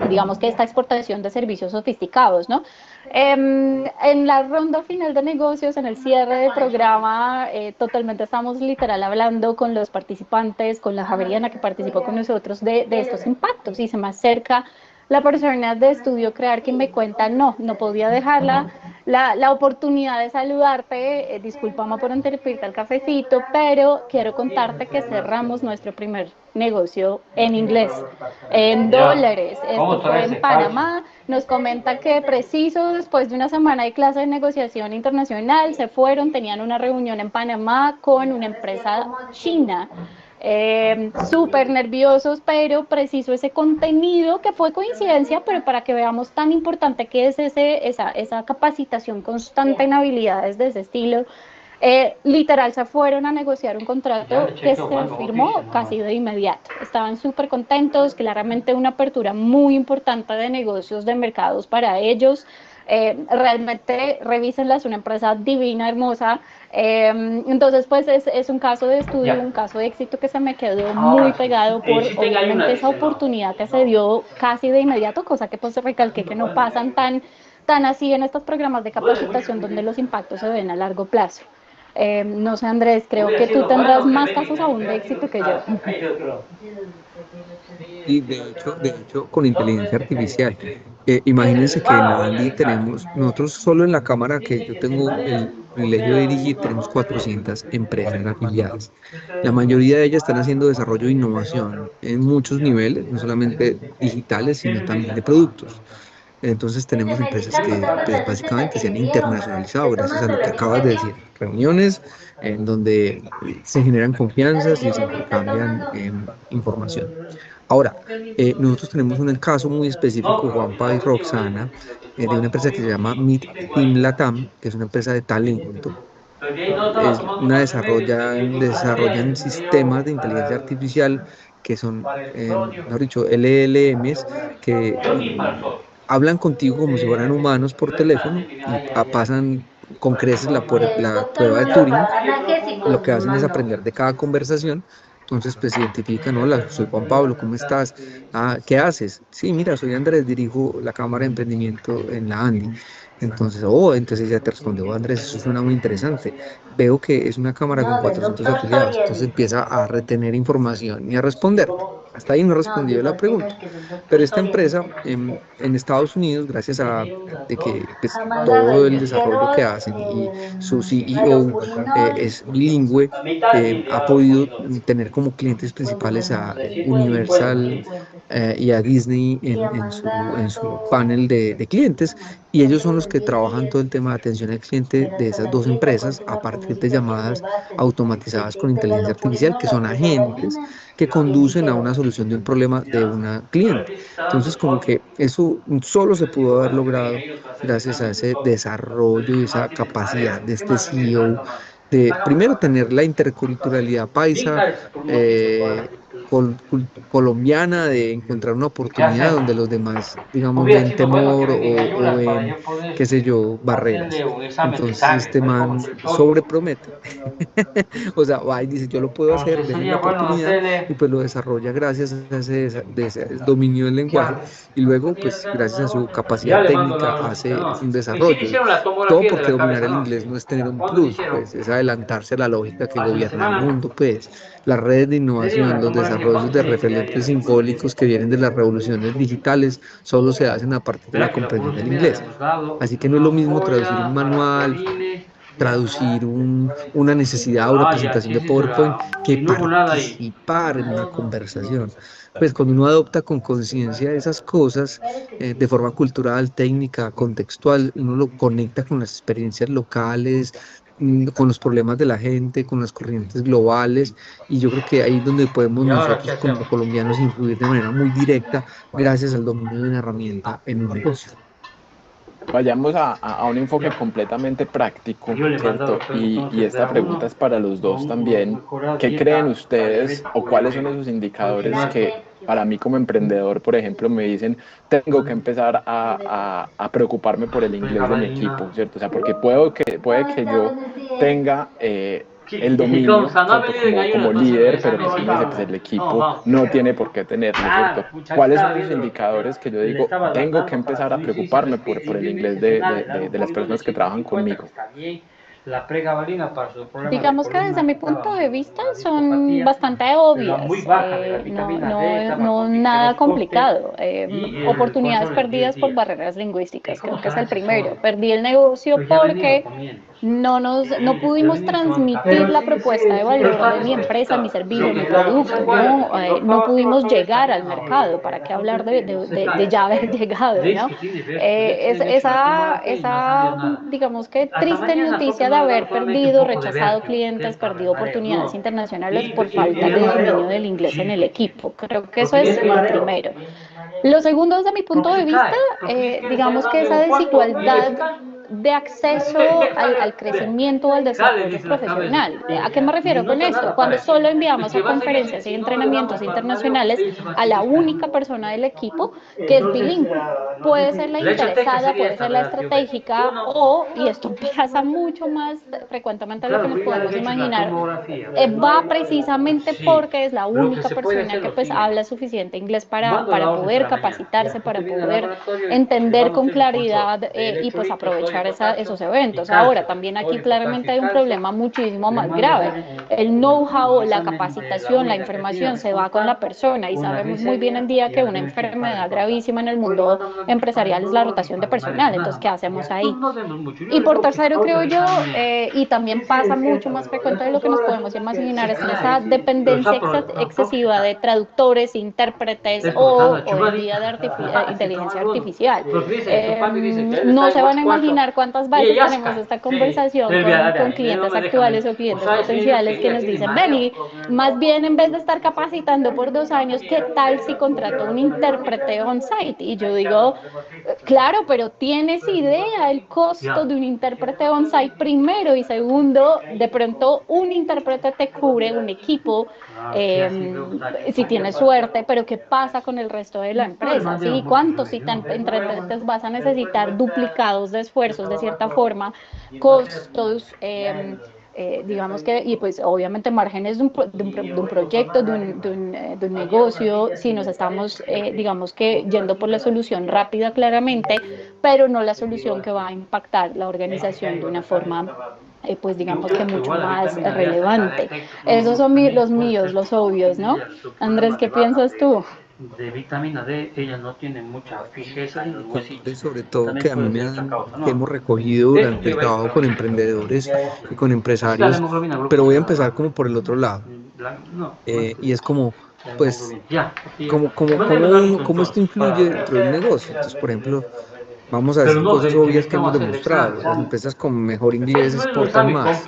digamos que esta exportación de servicios sofisticados, ¿no? En la ronda final de negocios, en el cierre del programa, totalmente estamos literal hablando con los participantes, con la Javeriana que participó con nosotros de estos impactos y se me acerca la persona de Estudio Crear que me cuenta, no podía dejarla la oportunidad de saludarte, discúlpame por interrumpirte el cafecito, pero quiero contarte que cerramos nuestro primer negocio en inglés, en dólares. Esto fue en Panamá. Nos comenta que preciso después de una semana de clase de negociación internacional se fueron, tenían una reunión en Panamá con una empresa china. Súper nerviosos, pero preciso ese contenido que fue coincidencia, pero para que veamos tan importante que es esa capacitación constante en habilidades de ese estilo. Literal se fueron a negociar un contrato que se firmó casi de inmediato. Estaban súper contentos, claramente una apertura muy importante de negocios, de mercados para ellos. Realmente revísenla, es una empresa divina, hermosa. Entonces, pues es un caso de estudio, un caso de éxito que se me quedó muy pegado por obviamente esa oportunidad que se dio casi de inmediato, cosa que pues recalqué que no pasan tan así en estos programas de capacitación donde los impactos se ven a largo plazo. No sé, Andrés, creo que tú tendrás más casos aún de éxito que yo. Y de hecho, con inteligencia artificial. Imagínense que en Andy tenemos, nosotros solo en la cámara que yo tengo el privilegio de dirigir, tenemos 400 empresas afiliadas. La mayoría de ellas están haciendo desarrollo e innovación en muchos niveles, no solamente digitales, sino también de productos. Entonces tenemos empresas que pues, básicamente se han internacionalizado gracias a lo que acabas de decir. Reuniones en donde se generan confianzas y se intercambian información. Ahora, nosotros tenemos un caso muy específico, Juanpa y Roxana, de una empresa que se llama Meet Team Latam, que es una empresa de talento. Desarrollan sistemas de inteligencia artificial que son, mejor dicho, LLMs que hablan contigo como si fueran humanos por teléfono y pasan con creces la prueba de Turing. Lo que hacen es aprender de cada conversación. Entonces, pues se identifican, hola, soy Juan Pablo, ¿cómo estás? Ah, ¿qué haces? Sí, mira, soy Andrés, dirijo la Cámara de Emprendimiento en la Andy. Entonces ella te responde, oh, Andrés, eso suena muy interesante. Veo que es una cámara con 400 afiliados. Entonces empieza a retener información y a responderte. Hasta ahí no he respondido la pregunta. Pero esta empresa en Estados Unidos, gracias a de que pues, todo el desarrollo que hacen y su CEO es bilingüe, ha podido tener como clientes principales a Universal y a Disney en su panel de clientes, y ellos son los que trabajan todo el tema de atención al cliente de esas dos empresas a partir de llamadas automatizadas con inteligencia artificial, que son agentes que conducen a una solución de un problema de una cliente. Entonces, como que eso solo se pudo haber logrado gracias a ese desarrollo y esa capacidad de este CEO de primero tener la interculturalidad paisa, colombiana, de encontrar una oportunidad donde los demás, digamos, ven temor o ven, qué sé yo, barreras. Entonces este man sobrepromete. O sea, va y dice, yo lo puedo hacer, denme la oportunidad, y pues lo desarrolla gracias a ese dominio del lenguaje, y luego, pues gracias a su capacidad técnica, hace un desarrollo. Todo porque dominar el inglés no es tener un plus, pues es adelantarse a la lógica que gobierna el mundo, pues las redes de innovación, los desarrollos desarrollos de referentes simbólicos que vienen de las revoluciones digitales solo se hacen a partir de la comprensión del inglés. Así que no es lo mismo traducir un manual, traducir una necesidad o una presentación de PowerPoint que participar en una conversación. Pues cuando uno adopta con conciencia esas cosas de forma cultural, técnica, contextual, uno lo conecta con las experiencias locales, con los problemas de la gente, con las corrientes globales, y yo creo que ahí es donde podemos nosotros como colombianos influir de manera muy directa gracias al dominio de una herramienta en un negocio. Vayamos a un enfoque completamente práctico, ¿cierto? Y esta pregunta es para los dos también. ¿Qué creen ustedes o cuáles son esos indicadores que para mí como emprendedor, por ejemplo, me dicen, tengo que empezar a preocuparme por el inglés de mi equipo, ¿cierto? O sea, porque puede que yo tenga el dominio, ¿cierto? Como líder, pero pues uno dice, pues el equipo no tiene por qué tenerlo, ¿cierto? ¿Cuáles son esos indicadores que yo digo, tengo que empezar a preocuparme por el inglés de las personas que trabajan conmigo? Digamos que desde mi punto de vista son bastante obvias, no nada complicado. Oportunidades perdidas por barreras lingüísticas, creo que es el primero. Perdí el negocio porque no pudimos transmitir la propuesta de valor de mi empresa, mi servicio, mi producto, no pudimos llegar al mercado. ¿Para qué hablar de ya haber llegado, no? Digamos que triste noticia de haber perdido, rechazado clientes, perdido oportunidades internacionales por falta de dominio del inglés en el equipo. Creo que eso es lo primero. Lo segundo, desde mi punto de vista, digamos que esa desigualdad de acceso al crecimiento o al desarrollo profesional. ¿A qué me refiero con esto? Cuando solo enviamos a conferencias y entrenamientos internacionales a la única persona del equipo que es bilingüe. Puede ser la interesada, puede ser la estratégica y esto pasa mucho más frecuentemente de lo que nos podemos imaginar, va precisamente porque es la única persona que pues habla suficiente inglés para poder capacitarse, para poder entender con claridad y pues aprovechar esos eventos. Ahora, también aquí claramente hay un problema muchísimo más grave. El know-how, la capacitación, la información se va con la persona y sabemos muy bien en día que una enfermedad gravísima en el mundo empresarial es la rotación de personal. Entonces, ¿qué hacemos ahí? Y por tercero, creo yo, y también pasa mucho más frecuente de lo que nos podemos imaginar, es esa dependencia excesiva de traductores, intérpretes o en día de inteligencia artificial. No se van a imaginar cuántas veces tenemos esta conversación con clientes actuales o clientes potenciales que nos dicen, Benny, más bien en vez de estar capacitando por 2 años, ¿qué tal si contrato un intérprete on-site? Y yo digo, claro, pero ¿tienes idea el costo de un intérprete on-site primero? Y segundo, de pronto un intérprete te cubre un equipo, si tienes suerte, pero ¿qué pasa con el resto de la empresa? ¿Sí? ¿Cuántos intérpretes vas a necesitar duplicados de esfuerzos de cierta forma, costos, digamos que, y pues obviamente márgenes de un proyecto, de un negocio, si nos estamos, digamos que, yendo por la solución rápida claramente, pero no la solución que va a impactar la organización de una forma pues digamos que mucho más relevante. Esos son los míos, los obvios, ¿no? Andrés, ¿qué piensas tú? De vitamina D, ella no tiene mucha fijeza en los huesillos. Sobre todo que a mí que hemos recogido durante el trabajo con emprendedores y con empresarios, pero voy a empezar como por el otro lado. Y es como, pues, cómo esto influye dentro del negocio. Entonces, por ejemplo, vamos a decir cosas obvias que hemos demostrado. Las empresas con mejor inglés exportan más.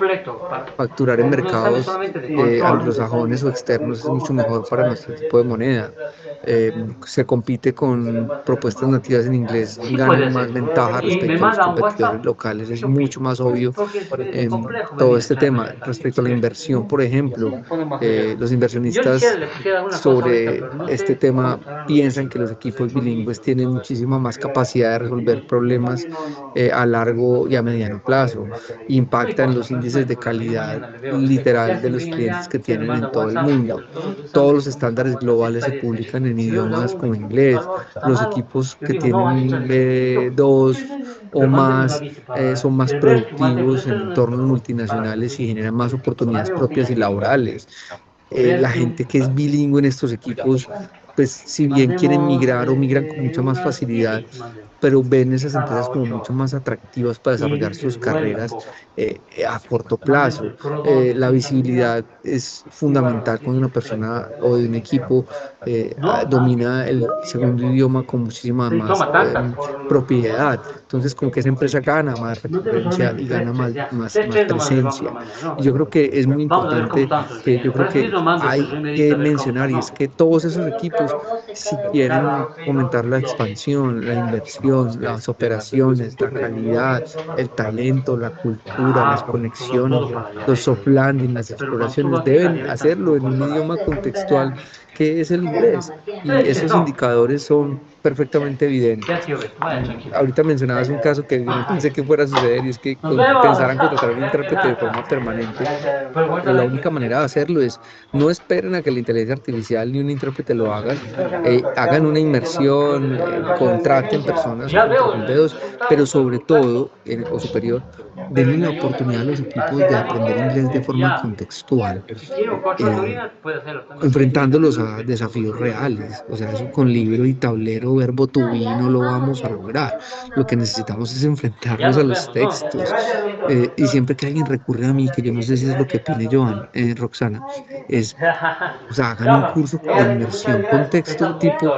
Facturar en mercados anglosajones o externos es mucho mejor para nuestro tipo de moneda. Se compite con propuestas nativas en inglés, ganan más ventaja respecto a los competidores locales. Es mucho más obvio todo este tema. Respecto a la inversión, por ejemplo, los inversionistas sobre este tema piensan que los equipos bilingües tienen muchísima más capacidad de resolver problemas a largo y a mediano plazo. Impactan los índices de calidad literal de los clientes que tienen en todo el mundo. Todos los estándares globales se publican en idiomas como inglés. Los equipos que tienen B2 o más son más productivos en entornos multinacionales y generan más oportunidades propias y laborales. La gente que es bilingüe en estos equipos, pues si bien quieren migrar o migran con mucha más facilidad, pero ven esas empresas como mucho más atractivas para desarrollar sus carreras a corto plazo. La visibilidad es fundamental cuando una persona o de un equipo domina el segundo idioma con muchísima más propiedad. Entonces, como que esa empresa gana más recurrencia y gana más presencia. Y yo creo que es muy importante, que yo creo que hay que mencionar, y es que todos esos equipos, si quieren fomentar la expansión, la inversión, las operaciones, la calidad, el talento, la cultura, las conexiones, los soft landing, las exploraciones, deben hacerlo en un idioma contextual que es el inglés. Y esos indicadores son perfectamente evidentes. Ahorita mencionabas un caso que yo no pensé que fuera a suceder, y es que pensaran contratar un intérprete de forma permanente, pero la única manera de hacerlo es: no esperen a que la inteligencia artificial ni un intérprete lo hagan, hagan una inmersión, contraten personas con B2, pero sobre todo, o superior, denle la oportunidad a los equipos de aprender inglés de forma contextual, enfrentándolos a desafíos reales. O sea, eso con libro y tablero, verbo to be, no lo vamos a lograr. Lo que necesitamos es enfrentarnos a los textos. Y siempre que alguien recurre a mí, que yo no sé si es lo que opine Joan, Roxana, es, o sea, hagan un curso de inmersión con texto tipo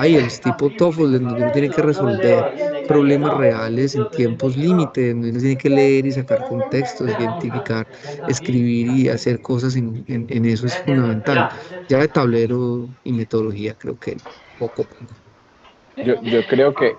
IELTS, tipo TOEFL, en donde uno tiene que resolver problemas reales en tiempos límite, en donde uno tiene que leer y sacar contextos, identificar, escribir y hacer cosas en eso es fundamental. Ya de tablero y metodología, creo que poco a poco. Yo creo que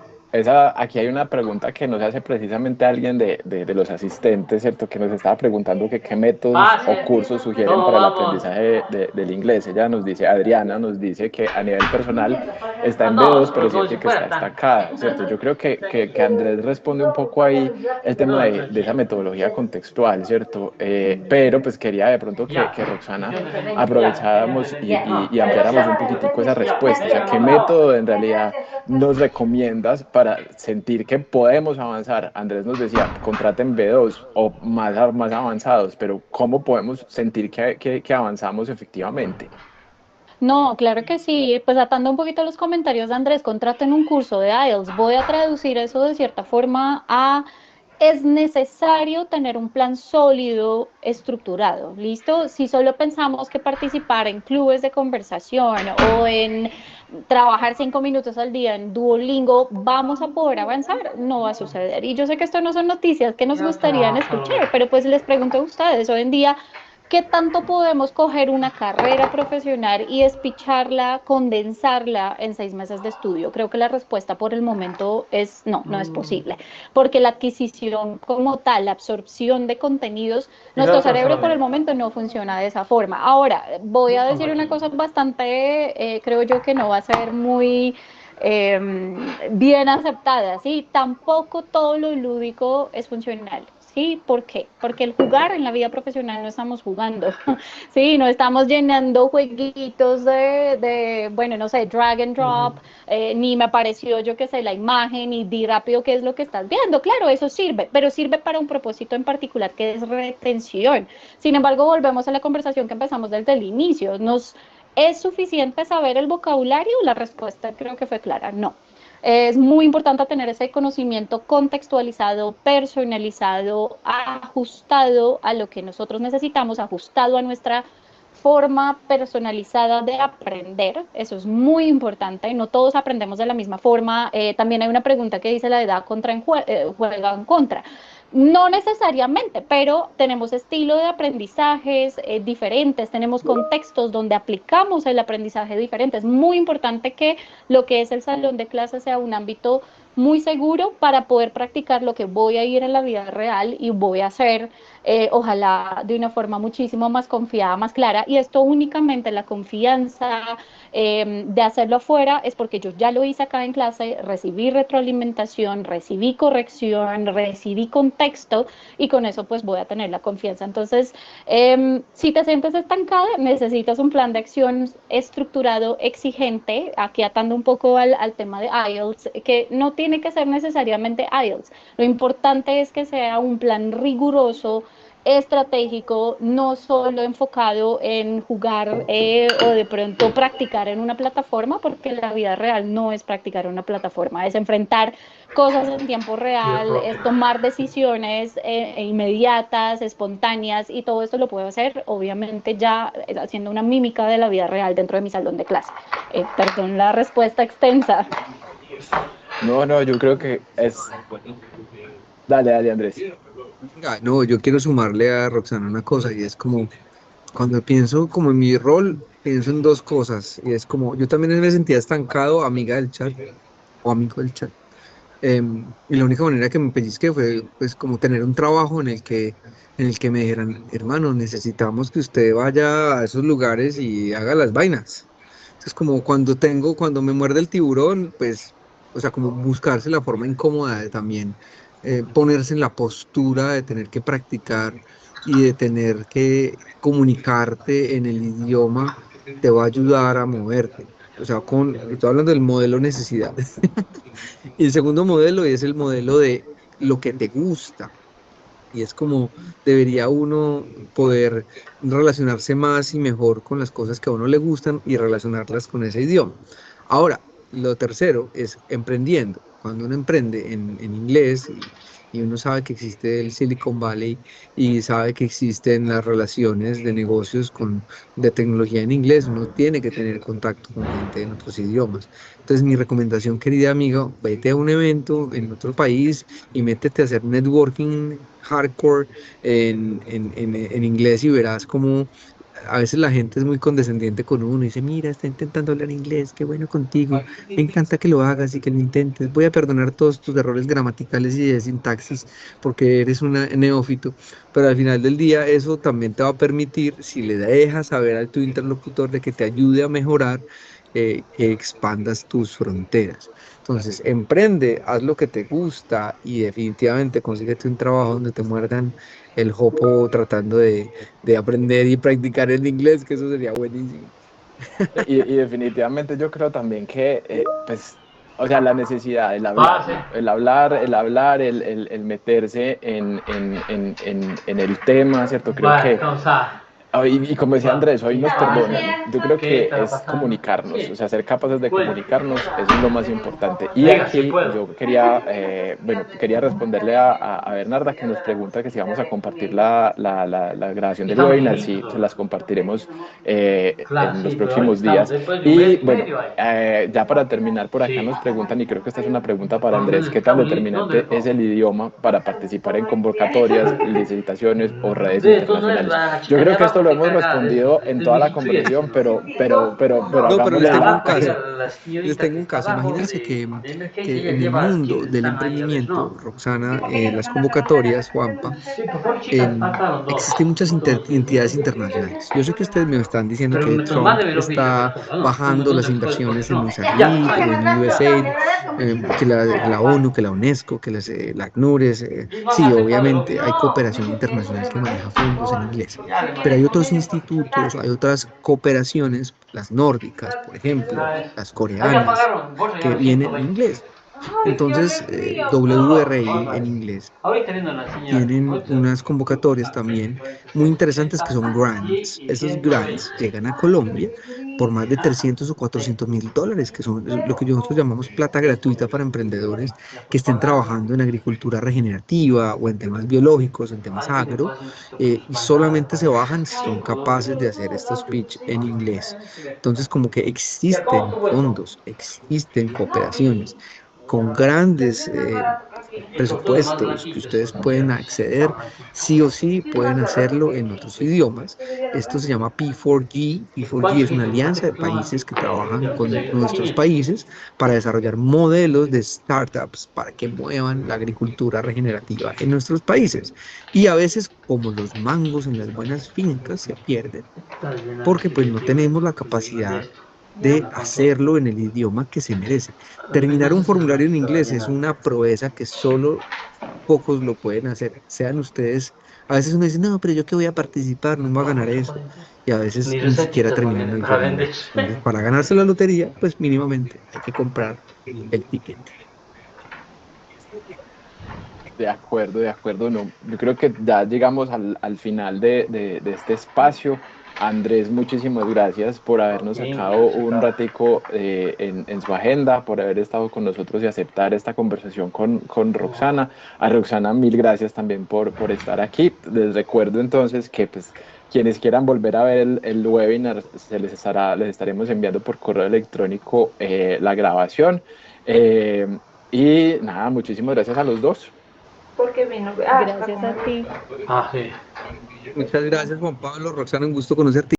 aquí hay una pregunta que nos hace precisamente alguien de los asistentes, ¿cierto? Que nos estaba preguntando que qué métodos o cursos sugieren para el aprendizaje del inglés. Ella nos dice, Adriana nos dice que a nivel personal está en B2, pero siente que está estancada, ¿cierto? Yo creo que Andrés responde un poco ahí el tema de esa metodología contextual, ¿cierto? Pero pues quería de pronto que Roxana aprovecháramos y ampliáramos un poquitico esa respuesta. O sea, ¿qué método en realidad nos recomiendas para sentir que podemos avanzar? Andrés nos decía, contraten B2 o más avanzados, pero ¿cómo podemos sentir que avanzamos efectivamente? No, claro que sí. Pues atando un poquito los comentarios de Andrés, contraten un curso de IELTS. Voy a traducir eso de cierta forma a: es necesario tener un plan sólido, estructurado, ¿listo? Si solo pensamos que participar en clubes de conversación o en trabajar 5 minutos al día en Duolingo vamos a poder avanzar, no va a suceder. Y yo sé que esto no son noticias que nos gustarían escuchar, pero pues les pregunto a ustedes, hoy en día, ¿qué tanto podemos coger una carrera profesional y espicharla, condensarla en 6 meses de estudio? Creo que la respuesta por el momento es no, no es posible, porque la adquisición como tal, la absorción de contenidos, nuestro cerebro por el momento no funciona de esa forma. Ahora, voy a decir una cosa bastante, creo yo que no va a ser muy bien aceptada, ¿sí? Tampoco todo lo lúdico es funcional. ¿Sí? ¿Por qué? Porque el jugar en la vida profesional no estamos jugando, ¿sí? No estamos llenando jueguitos bueno, no sé, drag and drop, ni me apareció, yo qué sé, la imagen, y di rápido qué es lo que estás viendo. Claro, eso sirve, pero sirve para un propósito en particular, que es retención. Sin embargo, volvemos a la conversación que empezamos desde el inicio. ¿Es suficiente saber el vocabulario? La respuesta creo que fue clara, no. Es muy importante tener ese conocimiento contextualizado, personalizado, ajustado a lo que nosotros necesitamos, ajustado a nuestra forma personalizada de aprender. Eso es muy importante. No todos aprendemos de la misma forma. También hay una pregunta que dice: ¿la edad juega en contra? No necesariamente, pero tenemos estilo de aprendizajes diferentes, tenemos contextos donde aplicamos el aprendizaje diferente. Es muy importante que lo que es el salón de clases sea un ámbito muy seguro para poder practicar lo que voy a ir en la vida real y voy a hacer, ojalá de una forma muchísimo más confiada, más clara. Y esto únicamente, la confianza de hacerlo afuera, es porque yo ya lo hice acá en clase, recibí retroalimentación, recibí corrección, recibí contexto, y con eso pues voy a tener la confianza. Entonces, si te sientes estancada, necesitas un plan de acción estructurado, exigente, aquí atando un poco al tema de IELTS, que no tiene que ser necesariamente IELTS. Lo importante es que sea un plan riguroso, estratégico, no solo enfocado en jugar o de pronto practicar en una plataforma, porque la vida real no es practicar en una plataforma, es enfrentar cosas en tiempo real, es tomar decisiones inmediatas, espontáneas, y todo esto lo puedo hacer, obviamente, ya haciendo una mímica de la vida real dentro de mi salón de clase. Perdón la respuesta extensa. No, yo creo que es... Dale, Andrés. No, yo quiero sumarle a Roxana una cosa y es como, cuando pienso como en mi rol, pienso en dos cosas y es como, yo también me sentía estancado, amiga del chat o amigo del chat. Y la única manera que me pellizqué fue pues como tener un trabajo en el que me dijeran, hermano, necesitamos que usted vaya a esos lugares y haga las vainas. Entonces como cuando me muerde el tiburón, pues, o sea, como buscarse la forma incómoda de también ponerse en la postura de tener que practicar y de tener que comunicarte en el idioma, te va a ayudar a moverte. O sea, estoy hablando del modelo necesidad. Y el segundo modelo es el modelo de lo que te gusta. Y es como debería uno poder relacionarse más y mejor con las cosas que a uno le gustan y relacionarlas con ese idioma. Ahora, lo tercero es emprendiendo. Cuando uno emprende en inglés y uno sabe que existe el Silicon Valley y sabe que existen las relaciones de negocios de tecnología en inglés, uno tiene que tener contacto con gente en otros idiomas. Entonces, mi recomendación, querida amiga, vete a un evento en otro país y métete a hacer networking hardcore en inglés y verás como a veces la gente es muy condescendiente con uno y dice, mira, está intentando hablar inglés, qué bueno contigo, me encanta que lo hagas y que lo intentes, voy a perdonar todos tus errores gramaticales y de sintaxis porque eres un neófito, pero al final del día eso también te va a permitir, si le dejas saber a tu interlocutor de que te ayude a mejorar, que expandas tus fronteras. Entonces, emprende, haz lo que te gusta y definitivamente consíguete un trabajo donde te muerdan el jopo tratando de aprender y practicar el inglés, que eso sería buenísimo. Y definitivamente yo creo también que, pues, o sea, la necesidad, el meterse en el tema, ¿cierto? Creo que y como decía Andrés, hoy nos perdonan. Yo creo que es comunicarnos, o sea, ser capaces de comunicarnos, eso es lo más importante. Y aquí yo quería responderle a Bernarda, que nos pregunta que si vamos a compartir la grabación del webinar, si se las compartiremos en los próximos días. Y bueno, ya para terminar, por acá nos preguntan, y creo que esta es una pregunta para Andrés, ¿qué tan determinante es el idioma para participar en convocatorias, licitaciones o redes internacionales? Yo creo que esto lo hemos respondido en toda la conversación, No, pero hagámosle... les tengo un caso. Imagínense que en el mundo del emprendimiento, Roxana, las convocatorias, Juanpa, existen muchas entidades internacionales. Yo sé que ustedes me están diciendo que Trump está bajando las inversiones en Mozambique o en USAID, que la ONU, que la UNESCO, que la ACNUR. Sí, obviamente hay cooperación internacional que maneja fondos en inglés, pero hay otros institutos, hay otras cooperaciones, las nórdicas, por ejemplo, las coreanas, que vienen en inglés. Entonces, WRI en inglés tienen unas convocatorias también muy interesantes que son grants. Esos grants llegan a Colombia por más de 300 o 400 mil dólares, que son lo que nosotros llamamos plata gratuita para emprendedores que estén trabajando en agricultura regenerativa o en temas biológicos, en temas agro, y solamente se bajan si son capaces de hacer estos pitch en inglés. Entonces, como que existen fondos, existen cooperaciones con grandes presupuestos que ustedes pueden acceder, sí o sí pueden hacerlo en otros idiomas. Esto se llama P4G. P4G es una alianza de países que trabajan con nuestros países para desarrollar modelos de startups para que muevan la agricultura regenerativa en nuestros países. Y a veces, como los mangos en las buenas fincas, se pierden porque pues no tenemos la capacidad de hacerlo en el idioma que se merece. Terminar un formulario en inglés es una proeza que solo pocos lo pueden hacer, sean ustedes. A veces uno dice, no, pero yo que voy a participar, no me voy a ganar eso. Y a veces ni siquiera terminan el formulario. Entonces, para ganarse la lotería, pues mínimamente hay que comprar el ticket. De acuerdo, de acuerdo. No, yo creo que ya llegamos al final de este espacio. Andrés, muchísimas gracias por habernos Ok, sacado gracias un ratico en su agenda, por haber estado con nosotros y aceptar esta conversación con Roxana. A Roxana, mil gracias también por estar aquí. Les recuerdo entonces que pues, quienes quieran volver a ver el webinar, les estaremos enviando por correo electrónico la grabación. Y nada, muchísimas gracias a los dos. Porque vino. Gracias a ti. Sí. Muchas gracias, Juan Pablo. Roxana, un gusto conocerte.